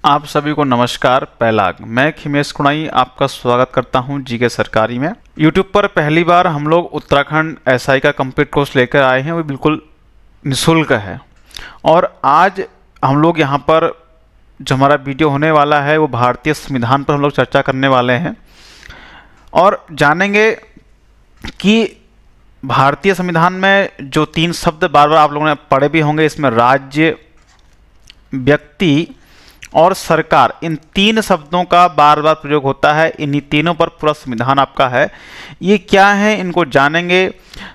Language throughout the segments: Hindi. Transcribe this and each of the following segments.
आप सभी को नमस्कार। पहलाग मैं खिमेश कुणाई आपका स्वागत करता हूं जीके सरकारी में। यूट्यूब पर पहली बार हम लोग उत्तराखंड एसआई का कंप्लीट कोर्स लेकर आए हैं, वो बिल्कुल निःशुल्क है। और आज हम लोग यहां पर जो हमारा वीडियो होने वाला है वो भारतीय संविधान पर हम लोग चर्चा करने वाले हैं और जानेंगे कि भारतीय संविधान में जो 3 शब्द बार बार आप लोगों ने पढ़े भी होंगे, इसमें राज्य, व्यक्ति और सरकार, इन 3 शब्दों का बार बार प्रयोग होता है। इन्हीं तीनों पर पूरा संविधान आपका है। ये क्या है, इनको जानेंगे।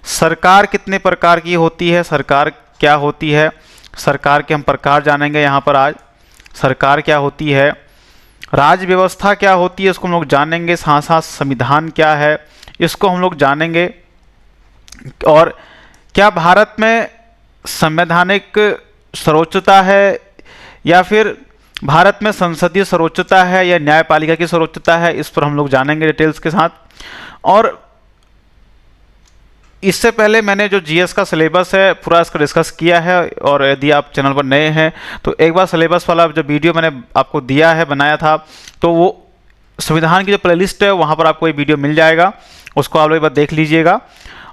सरकार कितने प्रकार की होती है, सरकार क्या होती है, सरकार के हम प्रकार जानेंगे यहाँ पर। आज सरकार क्या होती है, राज्य व्यवस्था क्या होती है, इसको हम लोग जानेंगे। साथ साथ संविधान क्या है, इसको हम लोग जानेंगे। और क्या भारत में संवैधानिक सर्वोच्चता है या फिर भारत में संसदीय सर्वोच्चता है या न्यायपालिका की सर्वोच्चता है, इस पर हम लोग जानेंगे डिटेल्स के साथ। और इससे पहले मैंने जो जीएस का सिलेबस है पूरा इसका डिस्कस किया है, और यदि आप चैनल पर नए हैं तो एक बार सिलेबस वाला जो वीडियो मैंने आपको दिया है, बनाया था, तो वो संविधान की जो प्लेलिस्ट है वहाँ पर आपको ये वीडियो मिल जाएगा, उसको आप लोग एक बार देख लीजिएगा।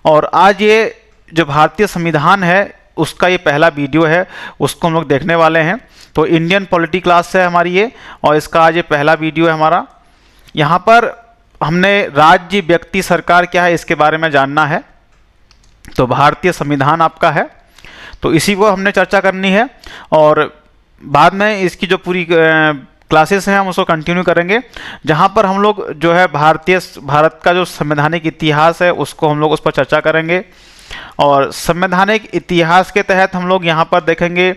और आज ये जो भारतीय संविधान है उसका ये पहला वीडियो है, उसको हम लोग देखने वाले हैं। तो इंडियन पॉलिटी क्लास है हमारी ये, और इसका आज ये पहला वीडियो है हमारा। यहाँ पर हमने राज्य, व्यक्ति, सरकार क्या है इसके बारे में जानना है। तो भारतीय संविधान आपका है, तो इसी को हमने चर्चा करनी है। और बाद में इसकी जो पूरी क्लासेस हैं हम उसको कंटिन्यू करेंगे, जहाँ पर हम लोग जो है भारत का जो संवैधानिक इतिहास है उसको हम लोग उस पर चर्चा करेंगे। और संवैधानिक इतिहास के तहत हम लोग यहाँ पर देखेंगे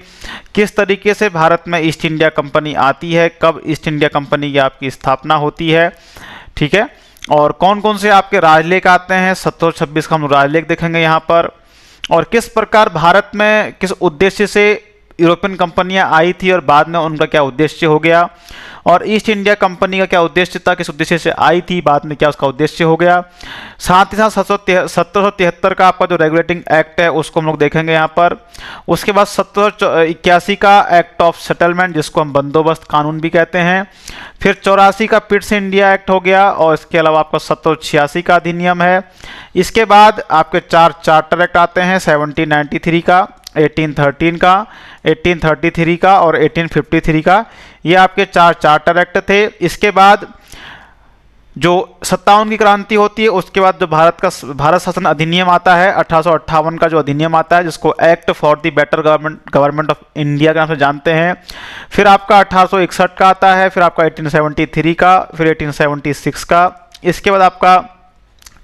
किस तरीके से भारत में ईस्ट इंडिया कंपनी आती है, कब ईस्ट इंडिया कंपनी की आपकी स्थापना होती है, ठीक है। और कौन कौन से आपके राजलेख आते हैं, 1726 का हम राजलेख देखेंगे यहाँ पर। और किस प्रकार भारत में किस उद्देश्य से यूरोपियन कंपनियां आई थी और बाद में उनका क्या उद्देश्य हो गया, और ईस्ट इंडिया कंपनी का क्या उद्देश्य था, किस उद्देश्य से आई थी, बाद में क्या उसका उद्देश्य हो गया। साथ ही साथ 1773 का आपका जो रेगुलेटिंग एक्ट है उसको हम लोग देखेंगे यहाँ पर। उसके बाद 1781 का एक्ट ऑफ सेटलमेंट, जिसको हम बंदोबस्त कानून भी कहते हैं। फिर 84 का पिट्स इंडिया एक्ट हो गया, और इसके अलावा आपका 1786 का अधिनियम है। इसके बाद आपके 4 चार्टर एक्ट आते हैं, 1793 का, 1813 का, 1833 का और 1853 का। ये आपके 4 चार्टर एक्ट थे। इसके बाद जो 57 की क्रांति होती है, उसके बाद जो भारत शासन अधिनियम आता है, 1858 का जो अधिनियम आता है, जिसको act for the better government of India के नाम से जानते हैं। फिर आपका 1861 का आता है, फिर आपका 1873 का, फिर 1876 का। इसके बाद आपका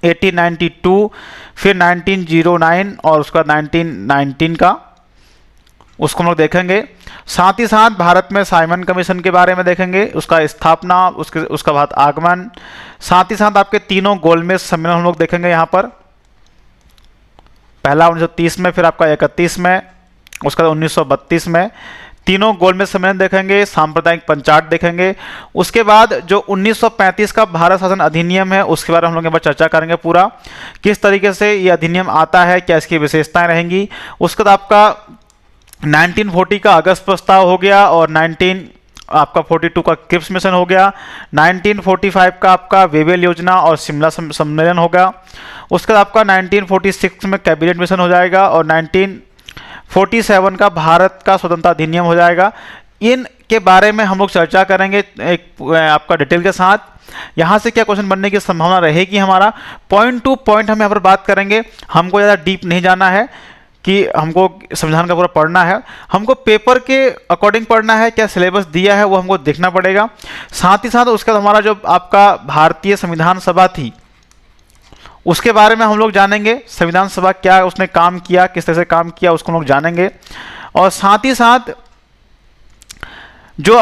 1892, फिर 1909 और उसका 1919 का, उसको हम लोग देखेंगे। साथ ही साथ भारत में साइमन कमीशन के बारे में देखेंगे, उसका स्थापना, उसका बाद आगमन। साथ ही साथ आपके तीनों गोलमेज सम्मेलन हम लोग देखेंगे यहाँ पर। पहला 1930 में, फिर आपका 31 में, उसका 1932 में। तीनों गोलमेज सम्मेलन देखेंगे, सांप्रदायिक पंचायत देखेंगे। उसके बाद जो 1935 का भारत शासन अधिनियम है उसके बारे में हम लोग यहाँ पर चर्चा करेंगे पूरा, किस तरीके से ये अधिनियम आता है, क्या इसकी विशेषताएं रहेंगी। उसके बाद आपका 1940 का अगस्त प्रस्ताव हो गया, और 1942 का क्रिप्स मिशन हो गया। 1945 का आपका वेवेल योजना और शिमला सम्मेलन होगा। उसके बाद आपका 1946 में कैबिनेट मिशन हो जाएगा, और 1947 का भारत का स्वतंत्रता अधिनियम हो जाएगा। इन के बारे में हम लोग चर्चा करेंगे एक आपका डिटेल के साथ। यहाँ से क्या क्वेश्चन बनने की संभावना रहेगी, हमारा पॉइंट टू पॉइंट हम यहाँ पर बात करेंगे। हमको ज़्यादा डीप नहीं जाना है कि हमको संविधान का पूरा पढ़ना है, हमको पेपर के अकॉर्डिंग पढ़ना है, क्या सिलेबस दिया है वो हमको देखना पड़ेगा। साथ ही साथ उसके बाद हमारा जो आपका भारतीय संविधान सभा थी उसके बारे में हम लोग जानेंगे, संविधान सभा क्या उसने काम किया, किस तरह से काम किया, उसको हम लोग जानेंगे। और साथ ही साथ जो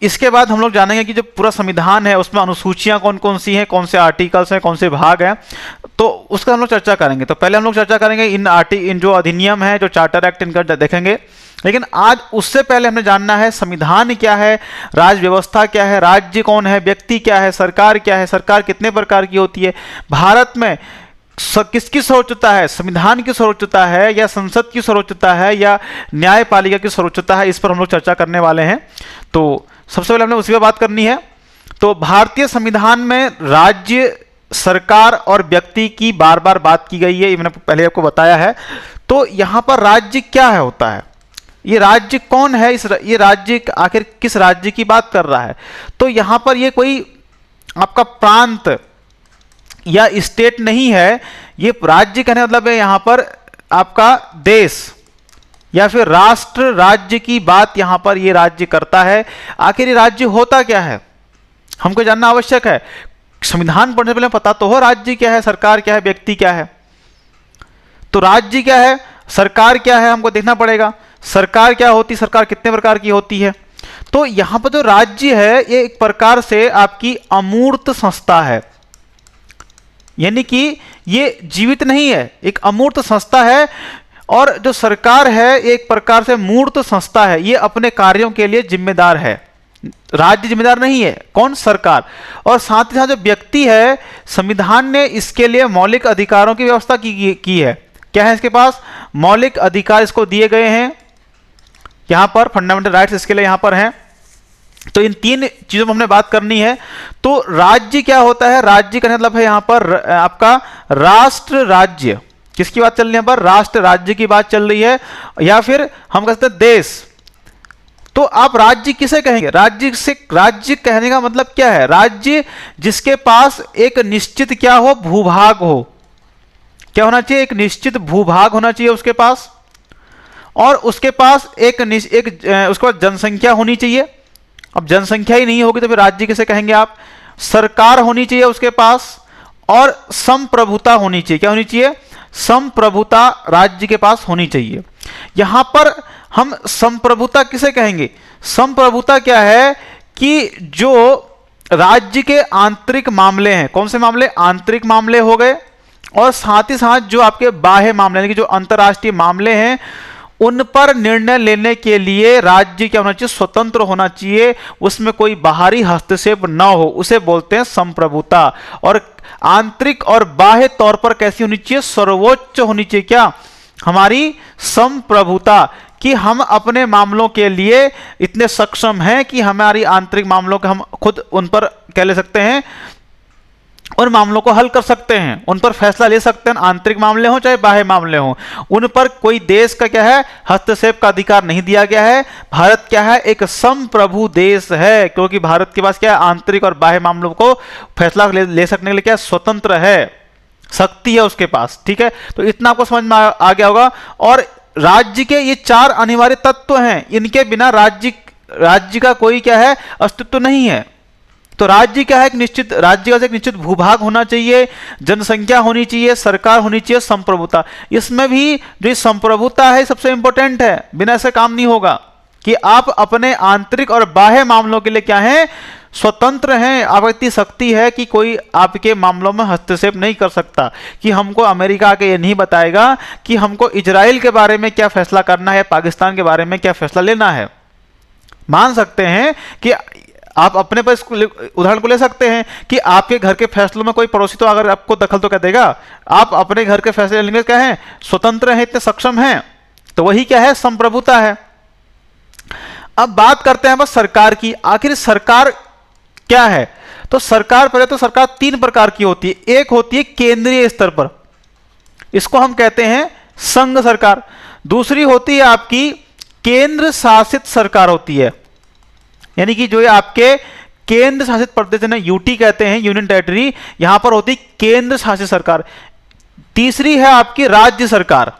इसके बाद हम लोग जानेंगे कि जो पूरा संविधान है उसमें अनुसूचियां कौन कौन सी हैं, कौन से आर्टिकल्स हैं, कौन से भाग हैं, तो उसका हम लोग चर्चा करेंगे। तो पहले हम लोग चर्चा करेंगे इन जो अधिनियम है, जो चार्टर एक्ट, इनका देखेंगे। लेकिन आज उससे पहले हमें जानना है संविधान क्या है, राज्य व्यवस्था क्या है, राज्य कौन है, व्यक्ति क्या है, सरकार क्या है, सरकार कितने प्रकार की होती है, भारत में किसकी सर्वोच्चता है, संविधान की सर्वोच्चता है या संसद की सर्वोच्चता है या न्यायपालिका की सर्वोच्चता है, इस पर हम लोग चर्चा करने वाले हैं। तो सबसे पहले हमने उसी पर बात करनी है। तो भारतीय संविधान में राज्य, सरकार और व्यक्ति की बार बार बात की गई है, ये मैंने पहले आपको बताया है। तो यहां पर राज्य क्या है होता है, ये राज्य कौन है, ये राज्य आखिर किस राज्य की बात कर रहा है। तो यहां पर ये कोई आपका प्रांत या स्टेट नहीं है, ये राज्य कहने मतलब है यहां पर आपका देश या फिर राष्ट्र, राज्य की बात यहां पर ये राज्य करता है। आखिर ये राज्य होता क्या है हमको जानना आवश्यक है। संविधान पढ़ने से पहले पता तो हो राज्य क्या है, सरकार क्या है, व्यक्ति क्या है। तो राज्य क्या है, सरकार क्या है, हमको देखना पड़ेगा। सरकार क्या होती है, सरकार कितने प्रकार की होती है। तो यहां पर जो राज्य है ये एक प्रकार से आपकी अमूर्त संस्था है, यानी कि ये जीवित नहीं है, एक अमूर्त संस्था है। और जो सरकार है ये एक प्रकार से मूर्त संस्था है, ये अपने कार्यों के लिए जिम्मेदार है। राज्य जिम्मेदार नहीं है, कौन, सरकार। और साथ ही साथ जो व्यक्ति है, संविधान ने इसके लिए मौलिक अधिकारों की व्यवस्था की है। क्या है इसके पास, मौलिक अधिकार इसको दिए गए हैं, यहां पर फंडामेंटल राइट्स इसके लिए यहां पर हैं। तो इन तीन चीजों में हमने बात करनी है। तो राज्य क्या होता है, राज्य का मतलब है यहां पर आपका राष्ट्र राज्य, किसकी बात चल रही है यहां पर, राष्ट्र राज्य की बात चल रही है, या फिर हम कहते हैं देश। तो आप राज्य किसे कहेंगे, राज्य कहने का मतलब क्या है, राज्य जिसके पास एक निश्चित क्या हो, भूभाग हो। क्या होना चाहिए, एक निश्चित भूभाग होना चाहिए उसके पास, और उसके पास उसके पास जनसंख्या होनी चाहिए। अब जनसंख्या ही नहीं होगी तो फिर राज्य किसे कहेंगे आप। सरकार होनी चाहिए उसके पास, और संप्रभुता होनी चाहिए। क्या होनी चाहिए, संप्रभुता राज्य के पास होनी चाहिए। यहां पर हम संप्रभुता किसे कहेंगे, संप्रभुता क्या है कि जो राज्य के आंतरिक मामले हैं, कौन से मामले, आंतरिक मामले हो गए, और साथ ही साथ जो आपके बाह्य मामले यानी कि जो अंतर्राष्ट्रीय मामले हैं उन पर निर्णय लेने के लिए राज्य क्या होना चाहिए, स्वतंत्र होना चाहिए, उसमें कोई बाहरी हस्तक्षेप न हो, उसे बोलते हैं संप्रभुता। और आंतरिक और बाह्य तौर पर कैसी होनी चाहिए, सर्वोच्च होनी चाहिए। क्या, हमारी संप्रभुता, कि हम अपने मामलों के लिए इतने सक्षम हैं कि हमारी आंतरिक मामलों के हम खुद उन पर क्या ले सकते हैं, उन मामलों को हल कर सकते हैं, उन पर फैसला ले सकते हैं, आंतरिक मामले हों चाहे बाह्य मामले हों, उन पर कोई देश का क्या है, हस्तक्षेप का अधिकार नहीं दिया गया है। भारत क्या है, एक संप्रभु देश है, क्योंकि भारत के पास क्या है, आंतरिक और बाह्य मामलों को फैसला ले सकने के लिए क्या स्वतंत्र है, शक्ति है उसके पास। ठीक है, तो इतना आपको समझ में आ गया होगा। और राज्य के ये 4 अनिवार्य तत्व हैं, इनके बिना राज्य का कोई क्या है, अस्तित्व नहीं है। तो राज्य क्या है, राज्य का एक निश्चित भूभाग होना चाहिए, जनसंख्या होनी चाहिए, सरकार होनी चाहिए, संप्रभुता। इसमें भी जो संप्रभुता है सबसे इंपॉर्टेंट है, बिना ऐसे काम नहीं होगा कि आप अपने आंतरिक और बाह्य मामलों के लिए क्या है, स्वतंत्र हैं। आप इतनी शक्ति है कि कोई आपके मामलों में हस्तक्षेप नहीं कर सकता, कि हमको अमेरिका के ये नहीं बताएगा कि हमको इजराइल के बारे में क्या फैसला करना है, पाकिस्तान के बारे में क्या फैसला लेना है। मान सकते हैं कि आप अपने पर उदाहरण को ले सकते हैं कि आपके घर के फैसलों में कोई पड़ोसी तो अगर आपको दखल तो क्या देगा, आप अपने घर के फैसले लेने में क्या है, स्वतंत्र हैं, इतने सक्षम हैं। तो वही क्या है, संप्रभुता है। अब बात करते हैं बस सरकार की। आखिर सरकार क्या है, तो सरकार, पहले तो सरकार 3 प्रकार की होती है। एक होती है केंद्रीय स्तर पर, इसको हम कहते हैं संघ सरकार। दूसरी होती है आपकी केंद्र शासित सरकार होती है, यानी कि जो ये आपके केंद्र शासित प्रदेश है, यूटी कहते हैं, यूनियन टेरिटरी, यहां पर होती केंद्र शासित सरकार। तीसरी है आपकी राज्य सरकार।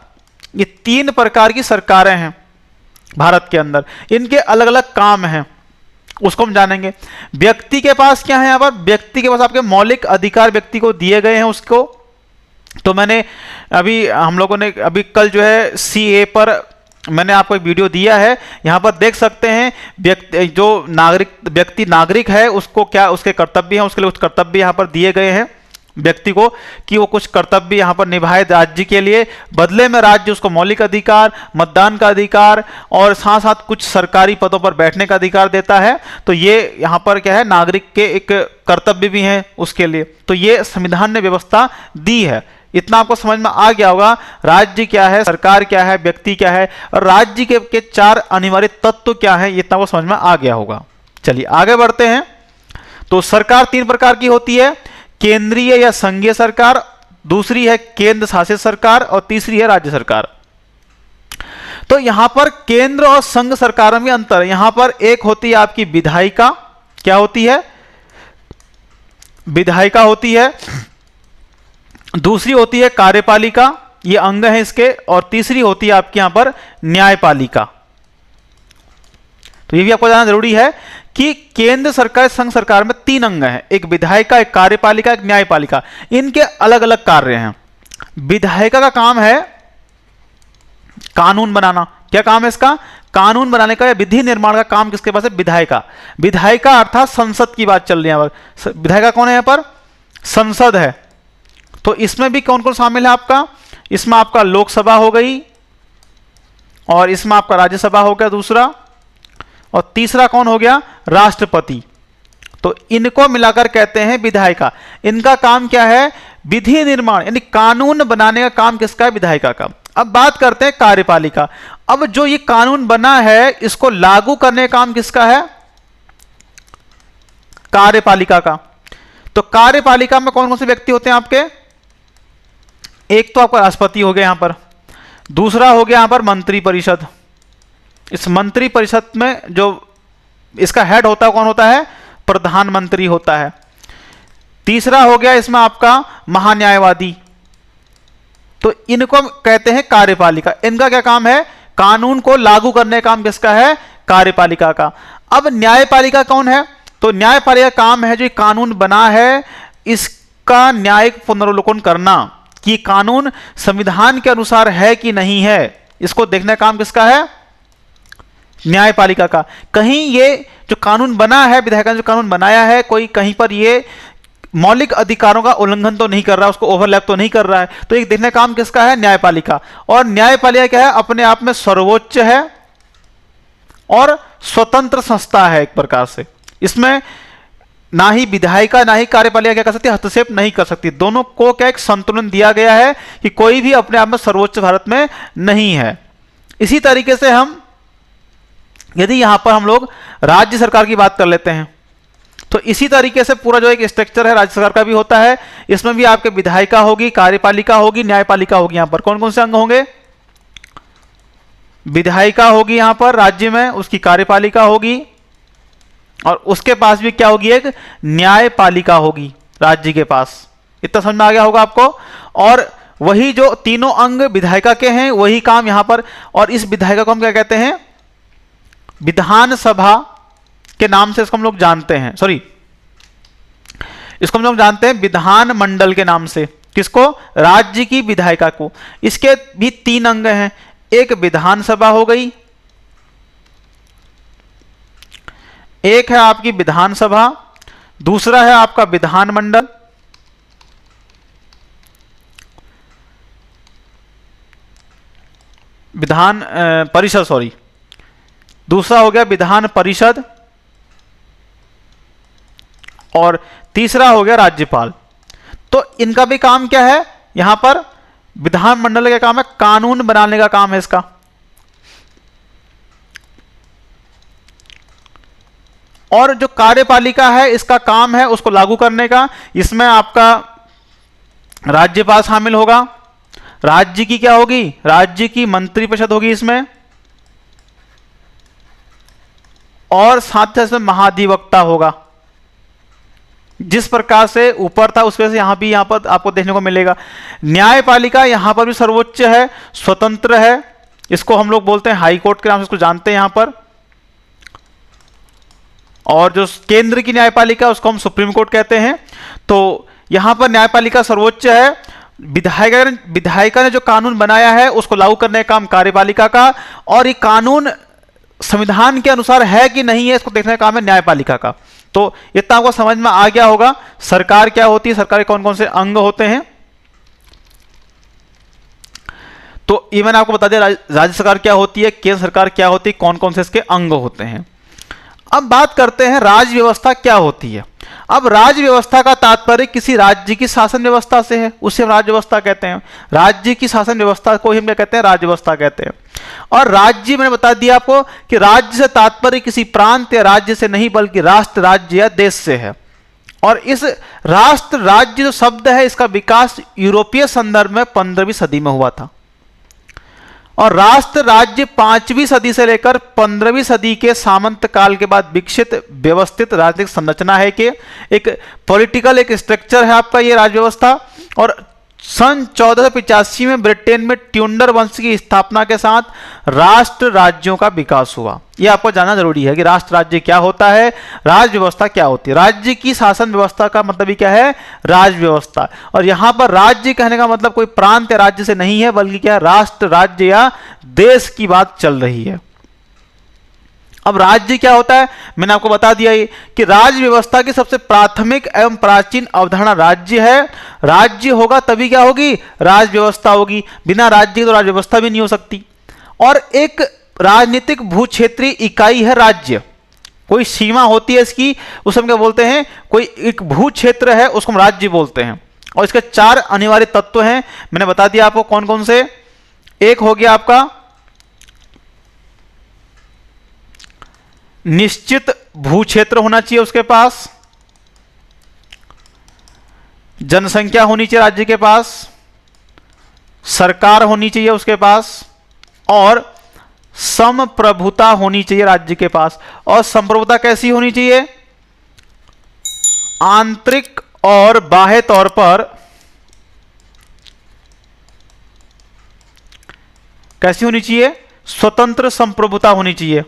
ये 3 प्रकार की सरकारें हैं भारत के अंदर, इनके अलग अलग काम हैं, उसको हम जानेंगे। व्यक्ति के पास क्या है, यहां पर व्यक्ति के पास आपके मौलिक अधिकार व्यक्ति को दिए गए हैं उसको। तो मैंने अभी हम लोगों ने अभी कल जो है सीए पर मैंने आपको एक वीडियो दिया है, यहां पर देख सकते हैं व्यक्ति नागरिक है उसको क्या उसके कर्तव्य हैं, उसके लिए कुछ कर्तव्य यहां पर दिए गए हैं व्यक्ति को, कि वो कुछ कर्तव्य यहां पर निभाए राज्य के लिए। बदले में राज्य उसको मौलिक अधिकार, मतदान का अधिकार और साथ साथ कुछ सरकारी पदों पर बैठने का अधिकार देता है। तो ये यहां पर क्या है, नागरिक के एक कर्तव्य भी हैं उसके लिए। तो ये संविधान ने व्यवस्था दी है। इतना आपको समझ में आ गया होगा, राज्य क्या है, सरकार क्या है, व्यक्ति क्या है, और राज्य के 4 अनिवार्य तत्व क्या है, इतना आपको समझ में आ गया होगा। चलिए आगे बढ़ते हैं। तो सरकार 3 प्रकार की होती है, केंद्रीय या संघीय सरकार, दूसरी है केंद्र शासित सरकार और तीसरी है राज्य सरकार। तो यहां पर केंद्र और संघ सरकारों में अंतर है। यहां पर एक होती है आपकी विधायिका, क्या होती है, विधायिका होती है, दूसरी होती है कार्यपालिका, ये अंग है इसके, और तीसरी होती है आपके यहां पर न्यायपालिका। तो ये भी आपको जानना जरूरी है कि केंद्र सरकार संघ सरकार में 3 अंग हैं, एक विधायिका, एक कार्यपालिका, एक न्यायपालिका। इनके अलग अलग कार्य हैं। विधायिका का काम है कानून बनाना। क्या काम है इसका, कानून बनाने का या विधि निर्माण का काम किसके पास है, विधायिका। विधायिका अर्थात संसद की बात चल रही है यहाँ पर। विधायिका कौन है यहाँ पर, संसद है। तो इसमें भी कौन कौन शामिल है आपका, इसमें आपका लोकसभा हो गई, और इसमें आपका राज्यसभा हो गया दूसरा, और तीसरा कौन हो गया, राष्ट्रपति। तो इनको मिलाकर कहते हैं विधायिका। इनका काम क्या है, विधि निर्माण यानी कानून बनाने का काम किसका है, विधायिका का। अब बात करते हैं कार्यपालिका। अब जो ये कानून बना है इसको लागू करने का काम किसका है, कार्यपालिका का। तो कार्यपालिका में कौन कौन से व्यक्ति होते हैं आपके, एक तो आपका राष्ट्रपति हो गया यहां पर, दूसरा हो गया यहां पर मंत्री परिषद। इस मंत्री परिषद में जो इसका हेड होता है कौन होता है, प्रधानमंत्री होता है। तीसरा हो गया इसमें आपका महान्यायवादी। तो इनको कहते हैं कार्यपालिका। इनका क्या काम है, कानून को लागू करने का काम किसका है, कार्यपालिका का। अब न्यायपालिका कौन है, तो न्यायपालिका काम है जो कानून बना है इसका न्यायिक पुनर्वलोकन करना कि कानून संविधान के अनुसार है कि नहीं है, इसको देखने का काम किसका है, न्यायपालिका का। कहीं ये जो कानून बना है, विधायिका ने जो कानून बनाया है, कोई कहीं पर ये मौलिक अधिकारों का उल्लंघन तो नहीं कर रहा, उसको ओवरलैप तो नहीं कर रहा है, तो एक देखने का काम किसका है, न्यायपालिका। और न्यायपालिका क्या है, अपने आप में सर्वोच्च है और स्वतंत्र संस्था है एक प्रकार से। इसमें ना ही विधायिका ना ही कार्यपालिका क्या कर सकती, हस्तक्षेप नहीं कर सकती। दोनों को क्या एक संतुलन दिया गया है कि कोई भी अपने आप में सर्वोच्च भारत में नहीं है। इसी तरीके से हम यदि यहां पर हम लोग राज्य सरकार की बात कर लेते हैं, तो इसी तरीके से पूरा जो एक स्ट्रक्चर है राज्य सरकार का भी होता है। इसमें भी आपके विधायिका होगी, कार्यपालिका होगी, न्यायपालिका होगी। यहां पर कौन कौन से अंग होंगे, विधायिका होगी यहां पर राज्य में, उसकी कार्यपालिका होगी, और उसके पास भी क्या होगी, एक न्यायपालिका होगी राज्य के पास। इतना समझ में आ गया होगा आपको। और वही जो तीनों अंग विधायिका के हैं वही काम यहां पर। और इस विधायिका को हम क्या कहते हैं, विधानसभा के नाम से इसको हम लोग जानते हैं, सॉरी इसको हम लोग जानते हैं विधानमंडल के नाम से। किसको, राज्य की विधायिका को। इसके भी 3 अंग हैं, एक विधानसभा हो गई, एक है आपकी विधानसभा, दूसरा है आपका विधानमंडल, विधान परिषद, सॉरी दूसरा हो गया विधान परिषद, और तीसरा हो गया राज्यपाल। तो इनका भी काम क्या है, यहां पर विधानमंडल का काम है कानून बनाने का काम है इसका। और जो कार्यपालिका है इसका काम है उसको लागू करने का। इसमें आपका राज्यपाल शामिल होगा, राज्य की क्या होगी, राज्य की मंत्री परिषद होगी इसमें, और साथ ही इसमें महाधिवक्ता होगा। जिस प्रकार से ऊपर था उस वजह से यहां भी यहां पर आपको देखने को मिलेगा। न्यायपालिका यहां पर भी सर्वोच्च है, स्वतंत्र है, इसको हम लोग बोलते हैं हाई कोर्ट के नाम से इसको जानते हैं यहां पर। और जो केंद्र की न्यायपालिका उसको हम सुप्रीम कोर्ट कहते हैं। तो यहां पर न्यायपालिका सर्वोच्च है, विधायिका ने जो कानून बनाया है उसको लागू करने का काम कार्यपालिका का, और ये कानून संविधान के अनुसार है कि नहीं है इसको देखने का काम है न्यायपालिका का। तो इतना आपको समझ में आ गया होगा सरकार क्या होती है, सरकार के कौन कौन से अंग होते हैं। तो ये मैंने आपको बता दिया राज्य सरकार क्या होती है, केंद्र सरकार क्या होती है, कौन कौन से इसके अंग होते हैं। अब बात करते हैं राज्य व्यवस्था क्या होती है। अब राज्य व्यवस्था का तात्पर्य किसी राज्य की शासन व्यवस्था से है, उसे हम राज्य व्यवस्था कहते हैं। राज्य की शासन व्यवस्था को ही हम क्या कहते हैं, राज्य व्यवस्था कहते हैं। और राज्य मैंने बता दिया आपको कि राज्य से तात्पर्य किसी प्रांत या राज्य से नहीं बल्कि राष्ट्र, राज्य या देश से है। और इस राष्ट्र राज्य जो शब्द है इसका विकास यूरोपीय संदर्भ में 15वीं सदी में हुआ था। और राष्ट्र राज्य 5वीं सदी से लेकर 15वीं सदी के सामंत काल के बाद विकसित व्यवस्थित राजनीतिक संरचना है कि एक पॉलिटिकल एक स्ट्रक्चर है आपका ये राज्य व्यवस्था। और सन 1485 में ब्रिटेन में ट्यूडर वंश की स्थापना के साथ राष्ट्र राज्यों का विकास हुआ। यह आपको जानना जरूरी है कि राष्ट्र राज्य क्या होता है, राज्य व्यवस्था क्या होती है। राज्य की शासन व्यवस्था का मतलब ही क्या है, राज्य व्यवस्था। और यहां पर राज्य कहने का मतलब कोई प्रांत या राज्य से नहीं है बल्कि क्या है, राष्ट्र, राज्य या देश की बात चल रही है। अब राज्य क्या होता है, मैंने आपको बता दिया ही कि राज्य व्यवस्था की सबसे प्राथमिक एवं प्राचीन अवधारणा राज्य है। राज्य होगा तभी क्या होगी, राज्य व्यवस्था होगी। बिना राज्य तो राज्य व्यवस्था भी नहीं हो सकती। और एक राजनीतिक भू क्षेत्रीय इकाई है राज्य, कोई सीमा होती है इसकी, उसे हम क्या बोलते हैं, कोई एक भू क्षेत्र है उसको हम राज्य बोलते हैं। और इसके 4 अनिवार्य तत्व हैं, मैंने बता दिया आपको कौन कौन से। एक हो गया आपका निश्चित भू क्षेत्र होना चाहिए उसके पास, जनसंख्या होनी चाहिए राज्य के पास, सरकार होनी चाहिए उसके पास, और संप्रभुता होनी चाहिए राज्य के पास। और संप्रभुता कैसी होनी चाहिए, आंतरिक और बाह्य तौर पर कैसी होनी चाहिए, स्वतंत्र संप्रभुता होनी चाहिए।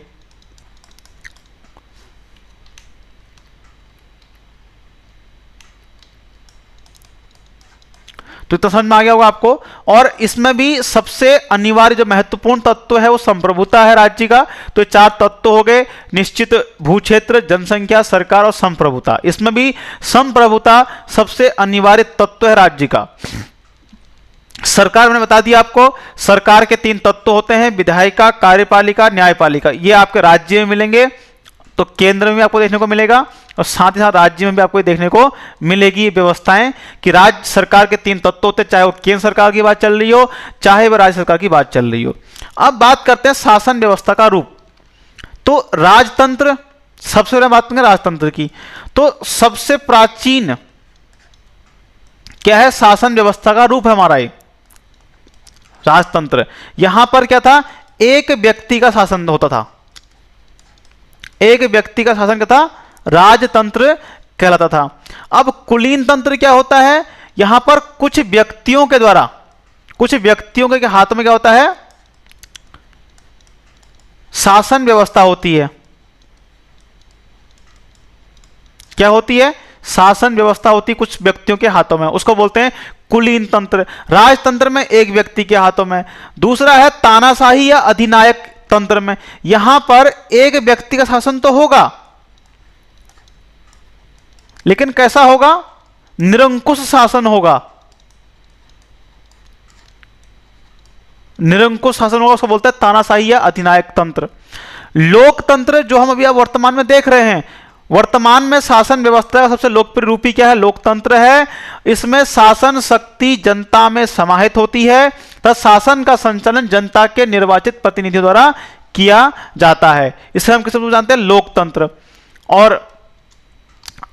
तो इतना समझ में आ गया होगा आपको। और इसमें भी सबसे अनिवार्य जो महत्वपूर्ण तत्व है वो संप्रभुता है राज्य का। तो 4 तत्व हो गए, निश्चित भू क्षेत्र, जनसंख्या, सरकार और संप्रभुता। इसमें भी संप्रभुता सबसे अनिवार्य तत्व है राज्य का। सरकार मैंने बता दिया आपको, सरकार के 3 तत्व होते हैं, विधायिका, कार्यपालिका, न्यायपालिका। ये आपके राज्य में मिलेंगे, तो केंद्र में आपको देखने को मिलेगा और साथ ही साथ राज्य में भी आपको देखने को मिलेगी व्यवस्थाएं कि राज्य सरकार के 3 तत्व होते हैं, चाहे वो केंद्र सरकार की बात चल रही हो चाहे वह राज्य सरकार की बात चल रही हो। अब बात करते हैं शासन व्यवस्था का रूप। तो राजतंत्र, सबसे पहले बात करेंगे राजतंत्र की। तो सबसे प्राचीन क्या है, शासन व्यवस्था का रूप है हमारा ये राजतंत्र। यहां पर क्या था, एक व्यक्ति का शासन होता था, एक व्यक्ति का शासन क्या था, राजतंत्र कहलाता था। अब कुलीन तंत्र क्या होता है, यहां पर कुछ व्यक्तियों के द्वारा, कुछ व्यक्तियों के हाथ में क्या होता है, शासन व्यवस्था होती है। क्या होती है, शासन व्यवस्था होती है कुछ व्यक्तियों के हाथों में, उसको बोलते हैं कुलीन तंत्र। राजतंत्र में एक व्यक्ति के हाथों में। दूसरा है तानाशाही या अधिनायक तंत्र में, यहां पर एक व्यक्ति का शासन तो होगा लेकिन कैसा होगा, निरंकुश शासन होगा, निरंकुश शासन होगा, उसको बोलते हैं तानाशाही या अधिनायक तंत्र। लोकतंत्र जो हम अभी अब वर्तमान में देख रहे हैं, वर्तमान में शासन व्यवस्था का सबसे लोकप्रिय रूपी क्या है, लोकतंत्र है। इसमें शासन शक्ति जनता में समाहित होती है तथा शासन का संचालन जनता के निर्वाचित प्रतिनिधियों द्वारा किया जाता है। इसे हम किसे जानते हैं, लोकतंत्र। और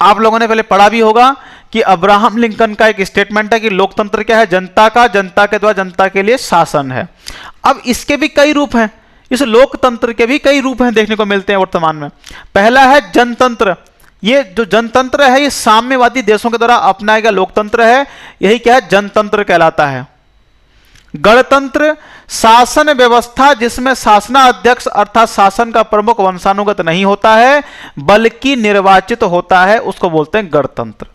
आप लोगों ने पहले पढ़ा भी होगा कि अब्राहम लिंकन का एक स्टेटमेंट है कि लोकतंत्र क्या है, जनता का, जनता के द्वारा जनता के लिए शासन है। अब इसके भी कई रूप हैं, इस लोकतंत्र के भी कई रूप हैं देखने को मिलते हैं वर्तमान में। पहला है जनतंत्र। ये जो जनतंत्र है ये साम्यवादी देशों के द्वारा अपनाया गया लोकतंत्र है, यही क्या है, जनतंत्र कहलाता है। गणतंत्र, शासन व्यवस्था जिसमें शासनाध्यक्ष अर्थात शासन का प्रमुख वंशानुगत नहीं होता है बल्कि निर्वाचित होता है, उसको बोलते हैं गणतंत्र।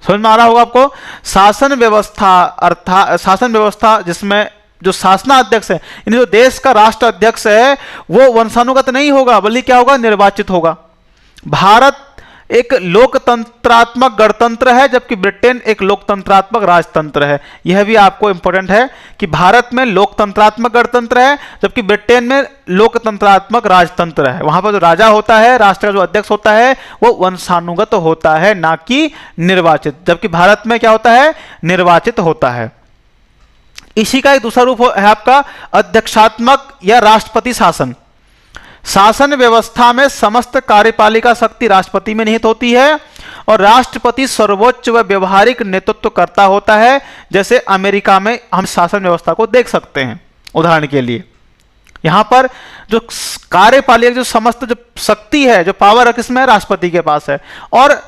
समझ में आ रहा होगा आपको। शासन व्यवस्था अर्थात शासन व्यवस्था जिसमें जो शासनाध्यक्ष है, यानी जो देश का राष्ट्र अध्यक्ष है वो वंशानुगत नहीं होगा बल्कि क्या होगा, निर्वाचित होगा। भारत एक लोकतंत्रात्मक गणतंत्र है, जबकि ब्रिटेन एक लोकतंत्रात्मक राजतंत्र है। यह भी आपको इंपॉर्टेंट है कि भारत में लोकतंत्रात्मक गणतंत्र है, जबकि ब्रिटेन में लोकतंत्रात्मक राजतंत्र है। वहां पर जो राजा होता है, राष्ट्र का जो अध्यक्ष होता है, वो वंशानुगत होता है, ना कि निर्वाचित, जबकि भारत में क्या होता है, निर्वाचित होता है। इसी का एक दूसरा रूप है आपका अध्यक्षात्मक या राष्ट्रपति शासन। शासन व्यवस्था में समस्त कार्यपालिका शक्ति राष्ट्रपति में निहित होती है और राष्ट्रपति सर्वोच्च व व्यवहारिक नेतृत्व करता होता है। जैसे अमेरिका में हम शासन व्यवस्था को देख सकते हैं। उदाहरण के लिए यहां पर जो कार्यपालिका जो समस्त जो शक्ति है, जो पावर है, किसमें, राष्ट्रपति के पास है। और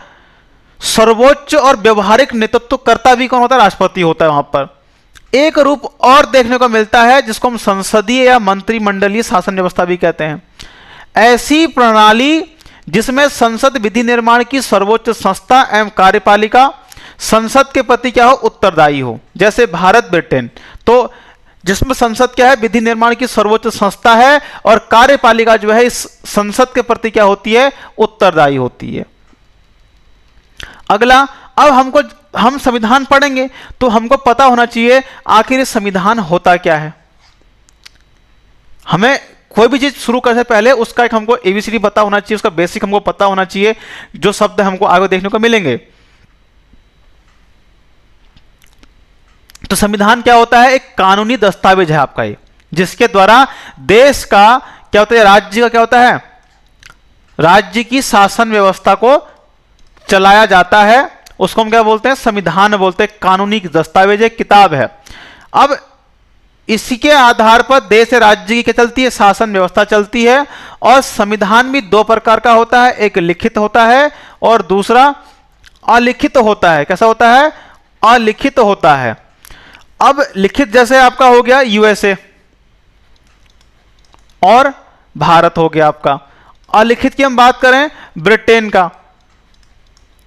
सर्वोच्च और व्यवहारिक नेतृत्व करता भी कौन होता है, राष्ट्रपति होता है। वहां पर एक रूप और देखने को मिलता है जिसको हम संसदीय या मंत्रिमंडलीय शासन व्यवस्था भी कहते हैं। ऐसी प्रणाली जिसमें संसद विधि निर्माण की सर्वोच्च संस्था एवं कार्यपालिका संसद के प्रति क्या हो, उत्तरदायी हो। जैसे भारत, ब्रिटेन, तो जिसमें संसद क्या है, विधि निर्माण की सर्वोच्च संस्था है और कार्यपालिका जो है इस संसद के प्रति क्या होती है, उत्तरदायी होती है। अगला, अब हम संविधान पढ़ेंगे तो हमको पता होना चाहिए आखिर संविधान होता क्या है। हमें कोई भी चीज शुरू करने से पहले उसका एक हमको एबीसीडी पता होना चाहिए, उसका बेसिक हमको पता होना चाहिए, जो शब्द हमको आगे देखने को मिलेंगे। तो संविधान क्या होता है, एक कानूनी दस्तावेज है आपका ये, जिसके द्वारा देश का क्या होता है, राज्य का क्या होता है, राज्य की शासन व्यवस्था को चलाया जाता है। उसको हम क्या बोलते हैं, संविधान बोलते हैं। कानूनी दस्तावेज है, किताब है। अब इसी के आधार पर देश राज्य की क्या चलती है, शासन व्यवस्था चलती है। और संविधान भी दो प्रकार का होता है, एक लिखित होता है और दूसरा अलिखित होता है। कैसा होता है, अलिखित होता है। अब लिखित जैसे आपका हो गया यूएसए और भारत हो गया आपका। अलिखित की हम बात करें ब्रिटेन का।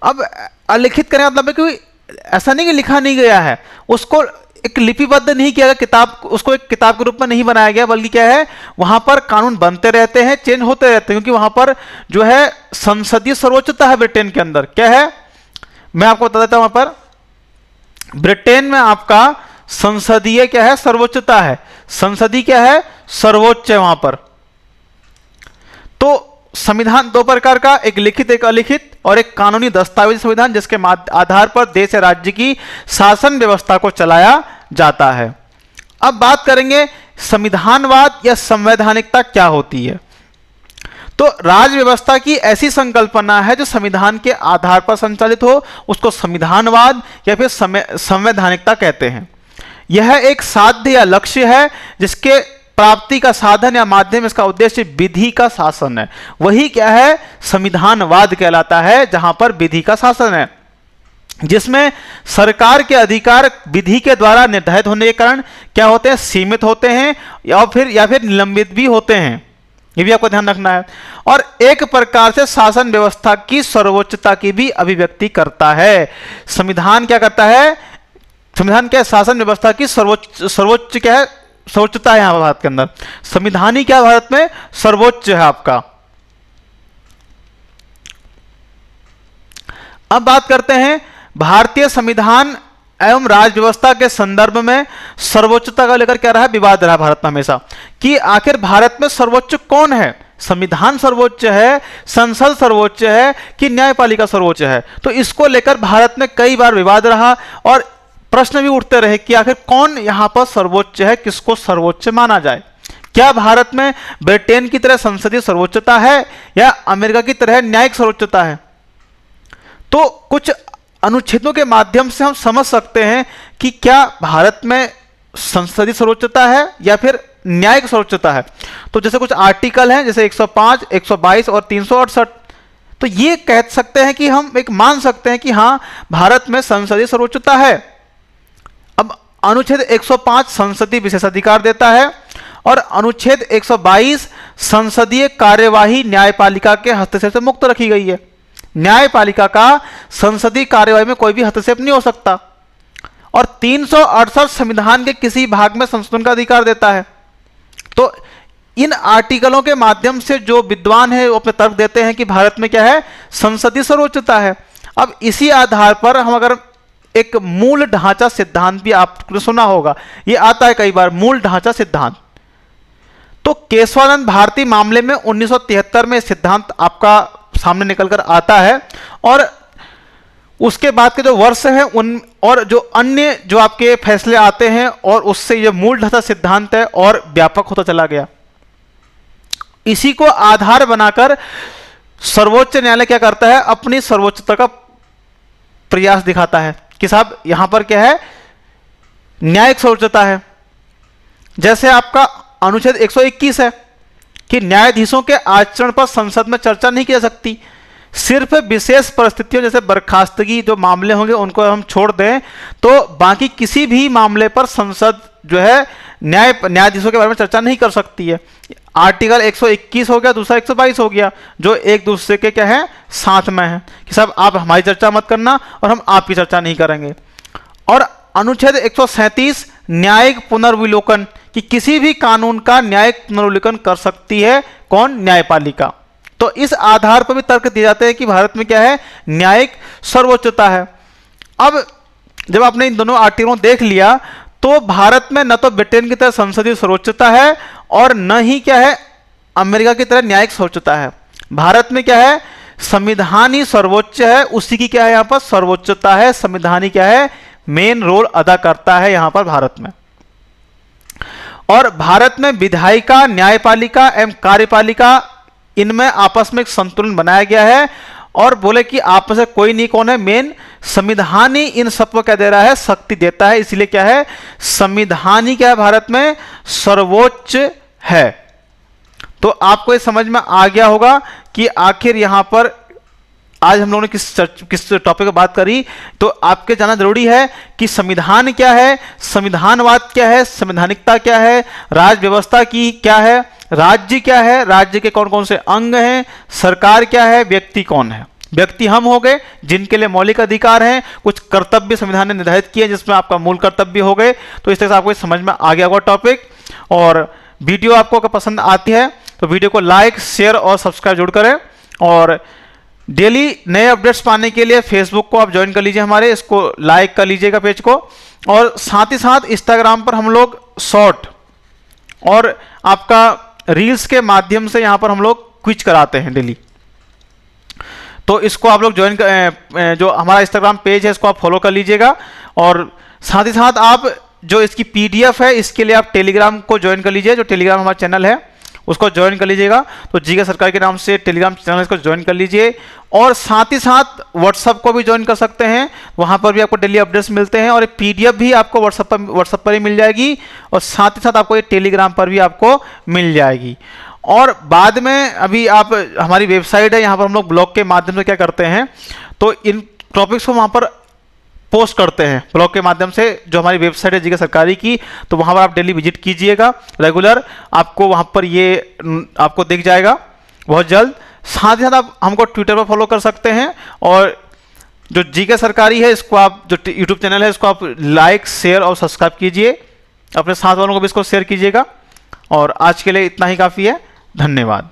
अब अलिखित करें मतलब है कि ऐसा नहीं कि लिखा नहीं गया है, उसको एक लिपिबद्ध नहीं किया गया, किताब, उसको एक किताब के रूप में नहीं बनाया गया, बल्कि क्या है, वहां पर कानून बनते रहते हैं, चेंज होते रहते हैं, क्योंकि वहां पर जो है संसदीय सर्वोच्चता है। ब्रिटेन के अंदर क्या है, मैं आपको बता देता हूं। वहां पर ब्रिटेन में आपका संसदीय क्या है, सर्वोच्चता है। संसदीय क्या है, सर्वोच्च है वहां पर। तो संविधान दो प्रकार का, एक लिखित एक अलिखित, और एक कानूनी दस्तावेज संविधान, जिसके आधार पर देश या राज्य की शासन व्यवस्था को चलाया जाता है। अब बात करेंगे संविधानवाद या संवैधानिकता क्या होती है। तो राज्य व्यवस्था की ऐसी संकल्पना है जो संविधान के आधार पर संचालित हो, उसको संविधानवाद या फिर संवैधानिकता कहते हैं। यह एक साध्य या लक्ष्य है जिसके प्राप्ति का साधन या माध्यम, इसका उद्देश्य विधि का शासन है। वही क्या है, संविधानवाद कहलाता है, जहां पर विधि का शासन है, जिसमें सरकार के अधिकार विधि के द्वारा निर्धारित होने के कारण क्या होते हैं, सीमित होते हैं या फिर निलंबित भी होते हैं। ये भी आपको ध्यान रखना है। और एक प्रकार से शासन व्यवस्था की सर्वोच्चता की भी अभिव्यक्ति करता है। संविधान क्या करता है, संविधान क्या है, शासन व्यवस्था की सर्वोच्च क्या है, सर्वोच्चता है। यहां भारत के अंदर संविधान ही क्या है, भारत में सर्वोच्च है आपका। अब बात करते हैं भारतीय संविधान एवं राज्य व्यवस्था के संदर्भ में सर्वोच्चता का लेकर क्या रहा, विवाद रहा भारत में हमेशा, कि आखिर भारत में सर्वोच्च कौन है, संविधान सर्वोच्च है, संसद सर्वोच्च है कि न्यायपालिका सर्वोच्च है। तो इसको लेकर भारत में कई बार विवाद रहा और प्रश्न भी उठते रहे कि आखिर कौन यहां पर सर्वोच्च है, किसको सर्वोच्च माना जाए। क्या भारत में ब्रिटेन की तरह संसदीय सर्वोच्चता है या अमेरिका की तरह न्यायिक सर्वोच्चता है। तो कुछ अनुच्छेदों के माध्यम से हम समझ सकते हैं कि क्या भारत में संसदीय सर्वोच्चता है या फिर न्यायिक सर्वोच्चता है। तो जैसे कुछ आर्टिकल हैं, जैसे 105, 122 और 368, तो ये कह सकते हैं कि हम एक मान सकते हैं कि हाँ, भारत में संसदीय सर्वोच्चता है। अब अनुच्छेद 105 संसदीय विशेषाधिकार देता है और अनुच्छेद 122 संसदीय कार्यवाही न्यायपालिका के हस्तक्षेप से मुक्त रखी गई है। न्यायपालिका का संसदीय कार्यवाही में कोई भी हस्तक्षेप नहीं हो सकता। और 368 संविधान के किसी भाग में संशोधन का अधिकार देता है। तो इन आर्टिकलों के माध्यम से जो विद्वान है वो अपने तर्क देते हैं कि भारत में क्या है, संसदीय सर्वोच्चता है। अब इसी आधार पर हम अगर एक मूल ढांचा सिद्धांत भी आपने सुना होगा, ये आता है कई बार, मूल ढांचा सिद्धांत। तो केशवानंद भारती मामले में 1973 में सिद्धांत आपका सामने निकलकर आता है, और उसके बाद के जो वर्ष हैं उन और जो अन्य जो आपके फैसले आते हैं, और उससे ये मूल ढांचा सिद्धांत है और व्यापक होता चला गया। इसी को आधार बनाकर सर्वोच्च न्यायालय क्या करता है, अपनी सर्वोच्चता का प्रयास दिखाता है कि साहब यहां पर क्या है, न्यायिक सर्वोच्चता है। जैसे आपका अनुच्छेद 121 है कि न्यायाधीशों के आचरण पर संसद में चर्चा नहीं की जा सकती, सिर्फ विशेष परिस्थितियों जैसे बर्खास्तगी जो मामले होंगे उनको हम छोड़ दें, तो बाकी किसी भी मामले पर संसद जो है न्यायाधीशों के बारे में चर्चा नहीं कर सकती है। आर्टिकल 121 हो गया, दूसरा 122 हो गया, जो एक दूसरे के क्या है, साथ में है कि साहब आप हमारी चर्चा मत करना और हम आपकी चर्चा नहीं करेंगे। और अनुच्छेद 137 न्यायिक पुनर्विलोकन, कि किसी भी कानून का न्यायिक पुनर्विलोकन कर सकती है कौन, न्यायपालिका। तो इस आधार पर भी तर्क दिए जाते हैं कि भारत में क्या है, न्यायिक सर्वोच्चता है। अब जब आपने इन दोनों आर्टिकलों देख लिया, तो भारत में न तो ब्रिटेन की तरह संसदीय सर्वोच्चता है और न ही क्या है अमेरिका की तरह न्यायिक सर्वोच्चता है। भारत में क्या है, संविधान ही सर्वोच्च है, उसी की क्या है यहां पर सर्वोच्चता है। संविधान ही क्या है, मेन रोल अदा करता है यहां पर भारत में। और भारत में विधायिका, न्यायपालिका एवं कार्यपालिका, इनमें आपस में एक संतुलन बनाया गया है, और बोले कि आप में से कोई नहीं कौन है, मेन संविधान ही इन सबको क्या दे रहा है, शक्ति देता है। इसलिए क्या है, संविधान ही क्या है भारत में सर्वोच्च है। तो आपको ये समझ में आ गया होगा कि आखिर यहां पर आज हम लोगों ने किस टॉपिक पर बात करी। तो आपके जाना जरूरी है कि संविधान क्या है, संविधानवाद क्या है, संवैधानिकता क्या है, राज व्यवस्था की क्या है, राज्य क्या है, राज्य के कौन कौन से अंग हैं, सरकार क्या है, व्यक्ति कौन है। व्यक्ति हम हो गए जिनके लिए मौलिक अधिकार हैं, कुछ कर्तव्य संविधान ने निर्धारित किए जिसमें आपका मूल कर्तव्य हो गए। तो इस तरह से आपको समझ में आ गया होगा टॉपिक। और वीडियो आपको अगर पसंद आती है तो वीडियो को लाइक, शेयर और सब्सक्राइब जरूर करें। और डेली नए अपडेट्स पाने के लिए फेसबुक को आप ज्वाइन कर लीजिए हमारे, इसको लाइक कर लीजिएगा पेज को। और साथ ही साथ इंस्टाग्राम पर हम लोग शॉर्ट और आपका रील्स के माध्यम से यहां पर हम लोग क्विज कराते हैं डेली। तो इसको आप लोग ज्वाइन, जो हमारा इंस्टाग्राम पेज है इसको आप फॉलो कर लीजिएगा। और साथ ही साथ आप जो इसकी पीडीएफ है इसके लिए आप टेलीग्राम को ज्वाइन कर लीजिए, जो टेलीग्राम हमारा चैनल है उसको ज्वाइन कर लीजिएगा। तो जीके सरकार के नाम से टेलीग्राम चैनल इसको ज्वाइन कर लीजिए। और साथ ही साथ व्हाट्सएप को भी ज्वाइन कर सकते हैं, वहां पर भी आपको डेली अपडेट्स मिलते हैं। और पीडीएफ भी आपको व्हाट्सएप पर ही मिल जाएगी, और साथ ही साथ आपको ये टेलीग्राम पर भी आपको मिल जाएगी। और बाद में अभी आप हमारी वेबसाइट है, यहाँ पर हम लोग ब्लॉग के माध्यम से क्या करते हैं, तो इन टॉपिक्स को वहाँ पर पोस्ट करते हैं ब्लॉग के माध्यम से, जो हमारी वेबसाइट है जीके सरकारी की। तो वहाँ पर आप डेली विजिट कीजिएगा रेगुलर, आपको वहाँ पर ये आपको दिख जाएगा बहुत जल्द। साथ ही साथ आप हमको ट्विटर पर फॉलो कर सकते हैं, और जो जीके सरकारी है इसको आप, जो यूट्यूब चैनल है इसको आप लाइक, शेयर और सब्सक्राइब कीजिए, अपने साथ वालों को भी इसको शेयर कीजिएगा। और आज के लिए इतना ही काफ़ी है, धन्यवाद।